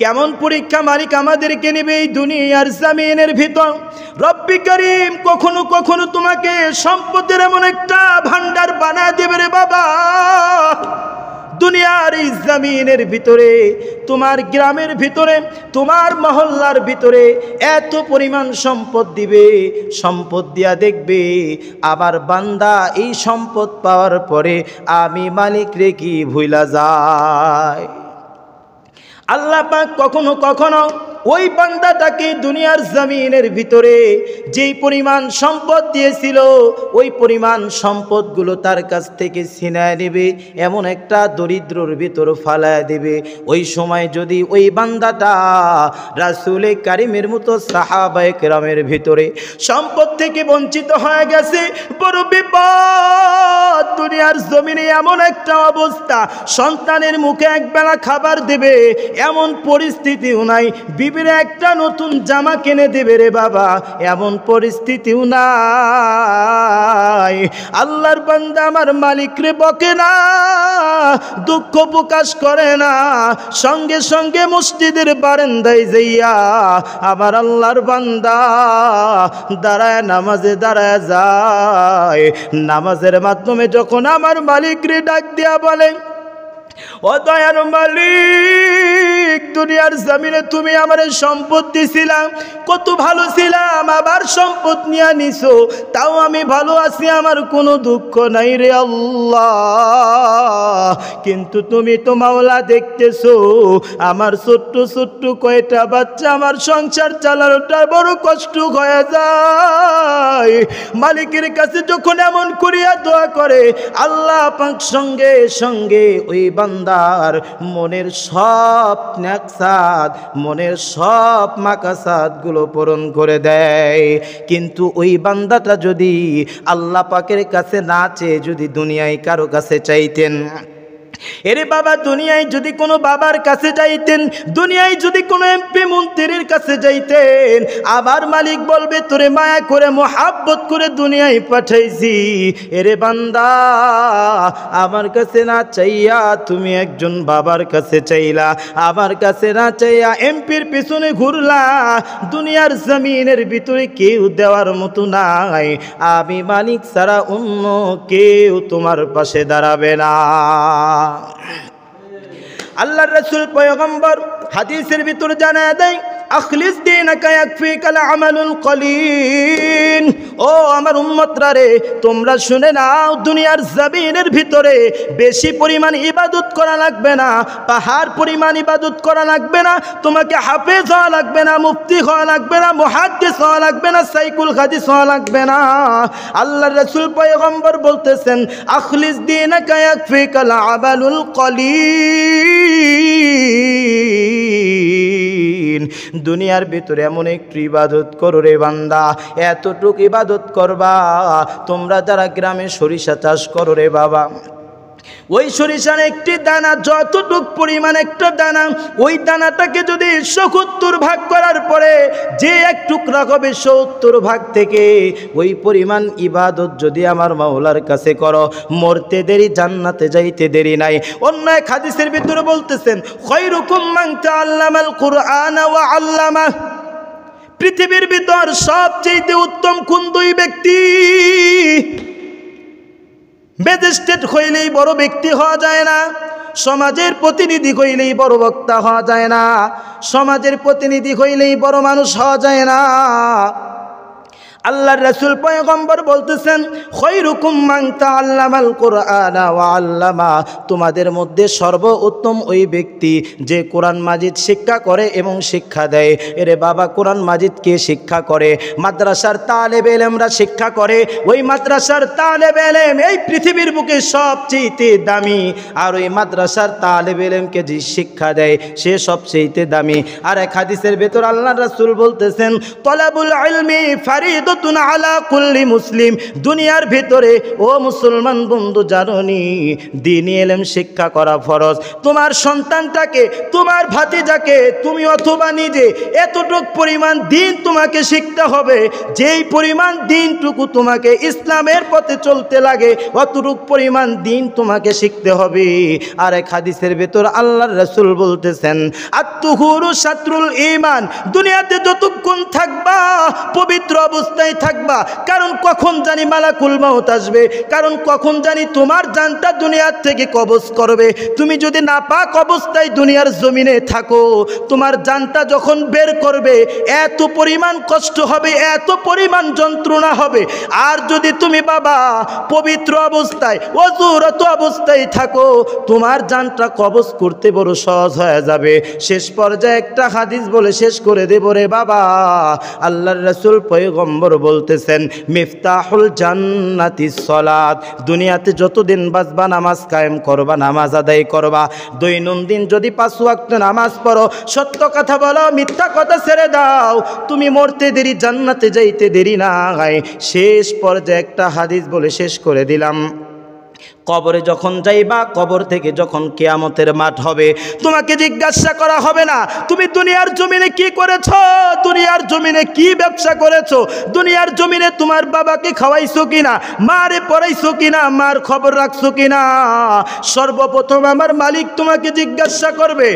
কেমন পরীক্ষা মালিক আমাদেরকে নেবে এই দুনিয়ার জমিনের ভিতর। রব্বি করিম কখনো কখনো তোমাকে সম্পদের এমন একটা ভান্ডার বানায় দেবে রে বাবা, দুনিয়ার এই জমিনের ভিতরে, তোমার গ্রামের ভিতরে, তোমার মহল্লার ভিতরে এত পরিমাণ সম্পদ দিবে, সম্পদ দিয়া দেখবে আবার বান্দা এই সম্পদ পাওয়ার পরে আমি মালিক রে কি ভুইলা যায়। আল্লাহ পাক কখনো কখনো ওই বান্দাটাকে দুনিয়ার জমিনের ভিতরে যেই পরিমাণ সম্পদ দিয়েছিল ওই পরিমাণ সম্পদগুলো তার কাছ থেকে ছিনায় নেবে, এমন একটা দরিদ্রর ভিতর ফালায় দেবে। ওই সময় যদি ওই বান্দাটা রাসূলে কারিমের মতো সাহাবায়ে কেরামের ভিতরে সম্পদ থেকে বঞ্চিত হয়ে গেছে, বড় বিপদ। দুনিয়ার জমিনে এমন একটা অবস্থা, সন্তানের মুখে একবেলা খাবার দেবে এমন পরিস্থিতিও নাই, বিবির একটা নতুন জামা কিনে দেবে রে বাবা এমন পরিস্থিতিও নাই। আল্লাহর বান্দা আমার মালিক রে বকে না, দুঃখ প্রকাশ করে না, সঙ্গে সঙ্গে মসজিদের বারান্দায় যাইয়া আমার আল্লাহর বান্দা দাঁড়ায় নামাজে দাঁড়ায় যায়। নামাজের মাধ্যমে যখন আমার মালিক রে ডাক দিয়া বলে, ও দয়ার মালিক, দুনিয়ার জমিনে তুমি আমার সম্পদ দিছিলাম, কত ভালো ছিলাম, আবার সম্পদ নিয়ে নিছো, তাও আমি ভালো আছি, আমার কোনো দুঃখ নাই রে আল্লাহ। কিন্তু তুমি তো মাওলা দেখতেছো আমার ছোট্ট ছোট্ট কয়টা বাচ্চা, আমার সংসার চালানোটা বড় কষ্ট হয়ে যায়। মালিকের কাছে যখন এমন করিয়া দোয়া করে, আল্লাহ পাক সঙ্গে সঙ্গে ওই বান্দার মনের সব নাকসাদ, মনের সব মাকাসাদ গুলো পূরণ করে দেয়। কিন্তু ওই বান্দাটা যদি আল্লাহ পাকের কাছে না চেয়ে যদি দুনিয়ায় কারো কাছে চাইতেন, এরে বাবা দুনিয়ায় যদি কোনো বাবার কাছে যাইতেন, দুনিয়ায় যদি কোনো এমপি মন্ত্রীর কাছে যাইতেন, আবার মালিক বলবে তোরে মায়া করে মোহাব্বত করে দুনিয়ায় পাঠাইছি, এরে বান্দা আমার কাছে না চাইয়া তুমি একজন বাবার কাছে চাইলা, আমার কাছে না চাইয়া এমপির পিছনে ঘুরলা, দুনিয়ার জমিনের ভিতরে কেউ দেওয়ার মতো নাই, আমি মালিক ছাড়া অন্য কেউ তোমার পাশে দাঁড়াবে না। আল্লাহর রাসূল পয়গম্বর হাদিসের ভিতর জানায় দেয়, আখলিস দীনাকা ইয়াকফিকাল আমালুল কলিল। ও আমার উম্মতরা রে, তোমরা শুনে নাও, দুনিয়ার জমিনের ভিতরে বেশি পরিমাণ ইবাদত করা লাগবে না, পাহাড় পরিমাণ ইবাদত করা লাগবে না, তোমাকে হাফেজ হওয়া লাগবে না, মুফতি হওয়া লাগবে না, মুহাদ্দিস হওয়া লাগবে না, সাইকুল হাদিস হওয়া লাগবে না। আল্লাহর রাসূল পয়গম্বর বলতেছেন, আখলিস দীনাকা ইয়াকফিকাল আমালুল কলিল। দুনিয়ার ভিতরে এমন একটু ইবাদত করো রে বান্দা, এতটুকু ইবাদত করবা। তোমরা যারা গ্রামে সরিষা চাষ করো রে বাবা, ওই সরিষার একটি দানা যতটুক পরিমাণ একটা দানা, ওই দানাটাকে যদি ৭০ ভাগ করার পরে যে এক টুকরা হবে ৭০ ভাগ থেকে ওই পরিমাণ ইবাদত যদি আমার মাওলার কাছে করো, মরতে দেরি জান্নাতে যাইতে দেরি নাই। অন্য এক হাদিসের ভিতরে বলতেছেন, খায়রুকুম মান তাআল্লামাল কুরআনা ওয়া আল্লামা। পৃথিবীর ভিতর সবচেয়ে উত্তম কোন দুই ব্যক্তি? ম্যাজিস্ট্রেট হইলেই বড় ব্যক্তি হওয়া যায় না, সমাজের প্রতিনিধি হইলেই বড় বক্তা হওয়া যায় না, সমাজের প্রতিনিধি হইলেই বড় মানুষ হওয়া যায় না। আল্লাহর রাসূল পয়গম্বর বলতেছেন, খায়রুকুম মান তাআল্লামাল কুরআনা ওয়া আল্লামা। তোমাদের মধ্যে সর্বোত্তম ওই ব্যক্তি যে কোরআন মাজিদ শিক্ষা করে এবং শিক্ষা দেয়। এরে বাবা, কোরআন মাজিদকে শিক্ষা করে, মাদ্রাসার তালেবে ইলমরা শিক্ষা করে, ওই মাদ্রাসার তালেবে ইলম এই পৃথিবীর বুকে সবচেয়ে দামি, আর ওই মাদ্রাসার তালেবে ইলমকে যে শিক্ষা দেয় সে সবচেয়ে দামি। আর এক হাদিসের ভেতর আল্লাহর রাসূল বলতেছেন, তলাবুল ইলমি ফারিদুত ফারিদাতুন আলা কুল্লি মুসলিম। দুনিয়ার ভিতরে ও মুসলমান বন্ধু জানোনি দ্বীনি ইলম শিক্ষা করা ফরজ। তোমার সন্তানটাকে, তোমার ভাতিজাকে তুমি অথবা নিজে এতটুক পরিমাণ দ্বীন তোমাকে শিখতে হবে, যেই পরিমাণ দ্বীনটুকু তোমাকে ইসলামের পথে চলতে লাগে অতটুক পরিমাণ দ্বীন তোমাকে শিখতে হবে। আর এক হাদিসের ভেতর আল্লাহর রাসূল বলতেছেন আত-তুহুরু শাতরুল ঈমান। দুনিয়াতে যতক্ষণ থাকবা পবিত্র অবস্থায় থাকবা, কারণ কখন জানি মালাকুল মাউত আসবে, কারণ কখন জানি তোমার জানটা দুনিয়ার থেকে কবজ করবে। তুমি যদি নাপাক অবস্থায় দুনিয়ার জমিনে থাকো, তোমার জানটা যখন বের করবে এত পরিমাণ কষ্ট হবে, এত পরিমাণ যন্ত্রণা হবে। আর যদি তুমি বাবা পবিত্র অবস্থায় ওযুরত অবস্থায় থাকো, তোমার জানটা কবজ করতে বড় সহজ হয়ে যাবে। শেষ পর্যায়ে একটা হাদিস বলে শেষ করে দেব রে বাবা। আল্লাহর রাসূল পয়গম্বর বলতেছেন মিফতাহুল জান্নাতিস সালাত। দুনিয়াতে যতদিন বাঁচবা নামাজ কায়েম করবা, নামাজ আদায় করবা। দৈনন্দিন যদি 5 ওয়াক্ত নামাজ পড়ো, সত্য কথা বলো, মিথ্যা কথা ছেড়ে দাও, তুমি মরতে দেরি, জান্নাতে যাইতে দেরি না। শেষ পর্যায়ে একটা হাদিস বলে শেষ করে দিলাম। কবরে যখন যাইবা, কবর থেকে যখন কিয়ামতের মাঠ হবে, তোমাকে জিজ্ঞাসা করা হবে না তুমি দুনিয়ার জমিনে কি করেছো, দুনিয়ার জমিনে কি ব্যবসা করেছো, দুনিয়ার জমিনে তোমার বাবাকে খাওয়াইছো কিনা, মারে পড়াইছো কিনা, মার খবর রাখছো কিনা। সর্বপ্রথম আমার মালিক তোমাকে জিজ্ঞাসা করবে।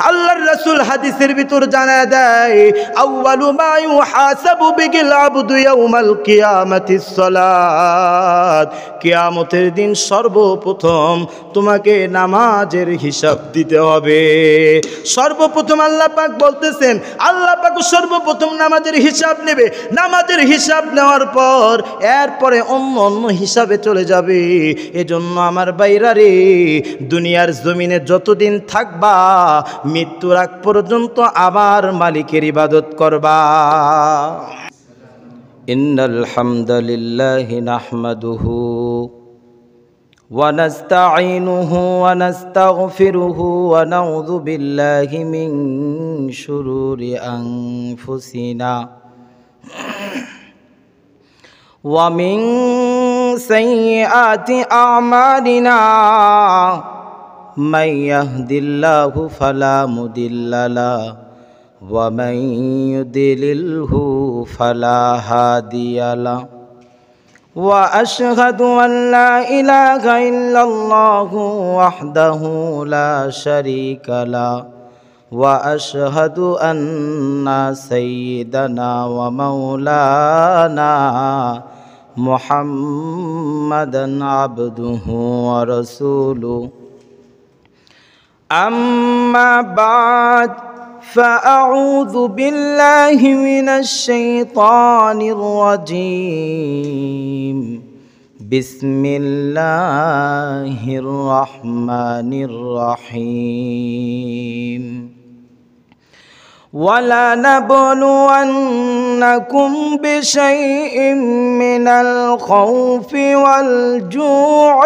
আল্লাহর রাসূল হাদিসের ভিতর জানায় দেয় আউয়ালু মা ইউহাসাবু বিহিল আবদু ইয়াউমাল কিয়ামাতিস সালাত। কিয়ামতের দিন সর্বপ্রথম তোমাকে নামাজের হিসাব দিতে হবে। সর্বপ্রথম আল্লাহ পাক বলতেছেন, আল্লাহ পাক সর্বপ্রথম নামাজের হিসাব নেবে। নামাজের হিসাব নেওয়ার পর এরপরে অন্য অন্য হিসাবে চলে যাবে। এজন্য আমার বাইরা রে, দুনিয়ার জমিনে যতদিন থাকবা মৃত্যুর আগ পর্যন্ত আবার মালিকের ইবাদত করবা। ইন্নাল হামদালিল্লাহি নাহমাদুহু ونستعينه ونستغفره ونعوذ بالله من شرور أنفسنا ومن سيئات أعمالنا من يهد الله فلا مضل له ومن يضلله فلا هادي له وأشهد أن لا إله إلا الله وحده لا شريك له وأشهد أن سيدنا ومولانا محمدا عبده ورسوله أما بعد فأعوذ بالله من الشيطان الرجيم بسم الله الرحمن الرحيم ولنبلونكم بشيء من الخوف والجوع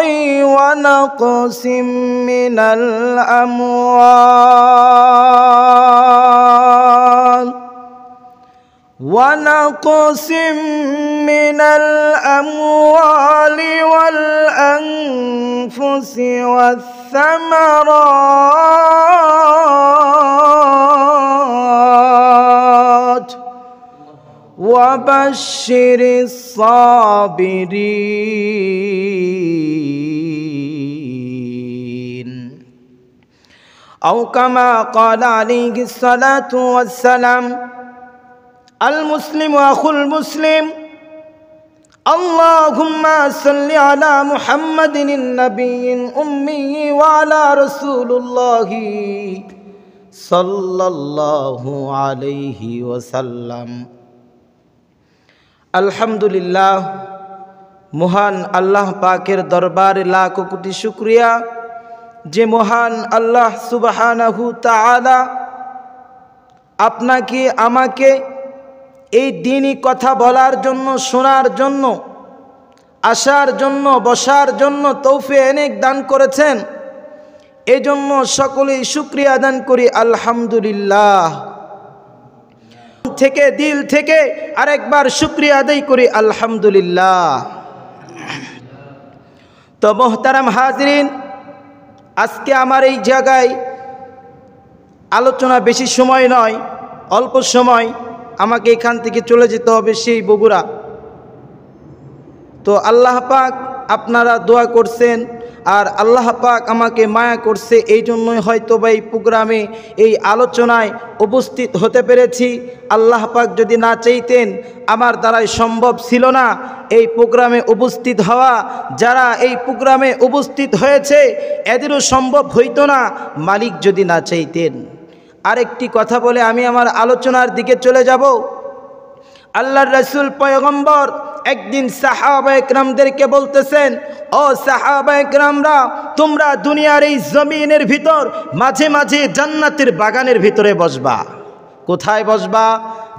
ونقص من الأموال والأنفس والثمرات وبشر الصابرين أو كما قال عليه الصلاة والسلام المسلم أخو المسلم اللهم صل على محمد النبي الأمي وعلى رسول الله صلى الله عليه وسلم আলহামদুলিল্লাহ। মহান আল্লাহ পাকের দরবারে লাখ কোটি শুকরিয়া যে মহান আল্লাহ সুবহানাহু তাআলা আপনাকে আমাকে এই দ্বীনি কথা বলার জন্য, শোনার জন্য, আসার জন্য, বসার জন্য তৌফিক অনেক দান করেছেন। এজন্য সকলেই শুকরিয়া আদান করি আলহামদুলিল্লাহ। থেকে দিল থেকে আরেকবার শুকরিয়া আদায় করি আলহামদুলিল্লাহ। তো মোহতারাম হাজরিন, আজকে আমার এই জায়গায় আলোচনা বেশি সময় নয়, অল্প সময়, আমাকে এখান থেকে চলে যেতে হবে সেই বগুড়া। তো আল্লাহ পাক আপনারা দোয়া করছেন আর আল্লাহ পাক আমাকে মায়া করছে, এই জন্যই হয়তো বা এই প্রোগ্রামে এই আলোচনায় উপস্থিত হতে পেরেছি। আল্লাহ পাক যদি না চাইতেন আমার দ্বারাই সম্ভব ছিল না এই প্রোগ্রামে উপস্থিত হওয়া। যারা এই প্রোগ্রামে উপস্থিত হয়েছে এদেরও সম্ভব হইতো না মালিক যদি না চাইতেন। আরেকটি কথা বলে আমি আমার আলোচনার দিকে চলে যাব। আল্লাহর রাসূল পয়গম্বর একদিন সাহাবা একরামদেরকে বলতেছেন, ও সাহাবা একরামরা, তোমরা দুনিয়ার এই জমিনের ভিতর মাঝে মাঝে জান্নাতের বাগানের ভিতরে বসবা। কোথায় বসবা?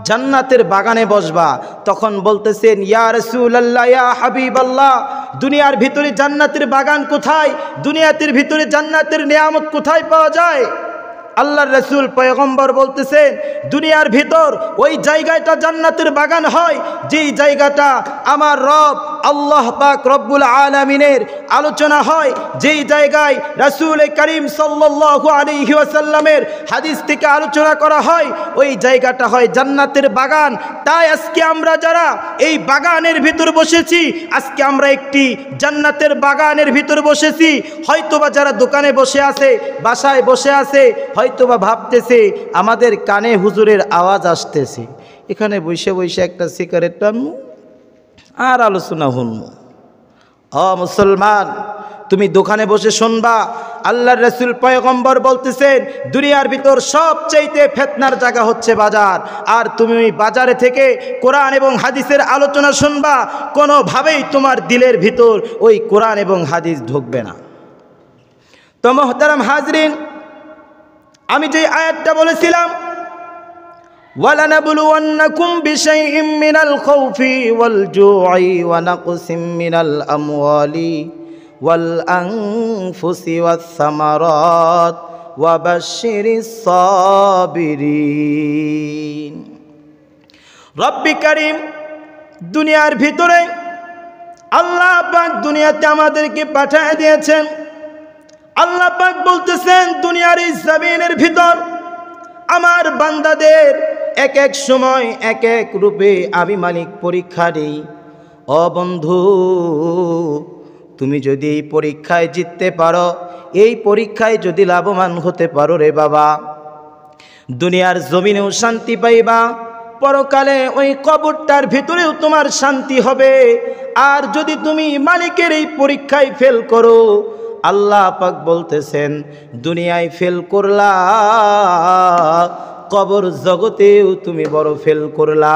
জান্নাতের বাগানে বসবা। তখন বলতেছেন, ইয়া রাসূলুল্লাহ, ইয়া হাবিবাল্লাহ, দুনিয়ার ভিতরে জান্নাতের বাগান কোথায়? দুনিয়াতের ভিতরে জান্নাতের নিয়ামত কোথায় পাওয়া যায়? আল্লাহর রাসূল পয়গম্বর বলতেছেন, দুনিয়ার ভিতর ওই জায়গাটা জান্নাতের বাগান হয় যেই জায়গাটা আমার রব আল্লাহ পাক রব্বুল আলামিনের আলোচনা হয়, যেই জায়গায় রাসূল করিম সাল্লাল্লাহু আলাইহি ওয়াসাল্লামের হাদিস থেকে আলোচনা করা হয়, ওই জায়গাটা হয় জান্নাতের বাগান। তাই আজকে আমরা যারা এই বাগানের ভিতর বসেছি, আজকে আমরা একটি জান্নাতের বাগানের ভিতর বসেছি। হয়তোবা যারা দোকানে বসে আছে, বাসায় বসে আছে, হয়তোবা ভাবতেছে আমাদের কানে হুজুরের আওয়াজ আসতেছে, এখানে বসে বসে একটা সিগারেট টানমু আর আলোচনা শুনবো। ও মুসলমান, তুমি দোকানে বসে শুনবা। আল্লাহর রাসূল পয়গম্বর বলতেছেন, দুনিয়ার ভিতর সবচাইতে ফিতনার জায়গা হচ্ছে বাজার। আর তুমি ওই বাজারে থেকে কোরআন এবং হাদিসের আলোচনা শুনবা, কোনোভাবেই তোমার দিলের ভিতর ওই কোরআন এবং হাদিস ঢুকবে না। তো মুহতারাম হাজরিন, আমি যে আয়াতটা বলেছিলাম, ওয়ালানাবলুওয়ান্নাকুম বিশাইইম মিনাল খাউফি ওয়াল জু'i ওয়া নাকসিম মিনাল আমওয়ালি ওয়াল আনফুসি ওয়াস সামারাত ওয়া বাশশিরিস সাবিরিন। রব্বি কারীম, দুনিয়ার ভিতরে আল্লাহ পাক দুনিয়াতে আমাদেরকে পাঠিয়ে দিয়েছেন। আল্লাহ পাক বলতেছেন, দুনিয়ার এই জমিনের ভিতর আমার বান্দাদের এক এক সময় এক এক রূপে আমি মালিক পরীক্ষা দিই। ও বন্ধু, তুমি যদি এই পরীক্ষায় জিততে পারো, এই পরীক্ষায় যদি লাভবান হতে পারো রে বাবা, দুনিয়ার জমিনেও শান্তি পাইবা, পরকালে ওই কবরটার ভিতরেও তোমার শান্তি হবে। আর যদি তুমি মালিকের এই পরীক্ষায় ফেল করো, আল্লাহ পাক বলতেছেন, দুনিয়ায় ফেল করলা, কবর জগতেও তুমি বড় ফেল করলা।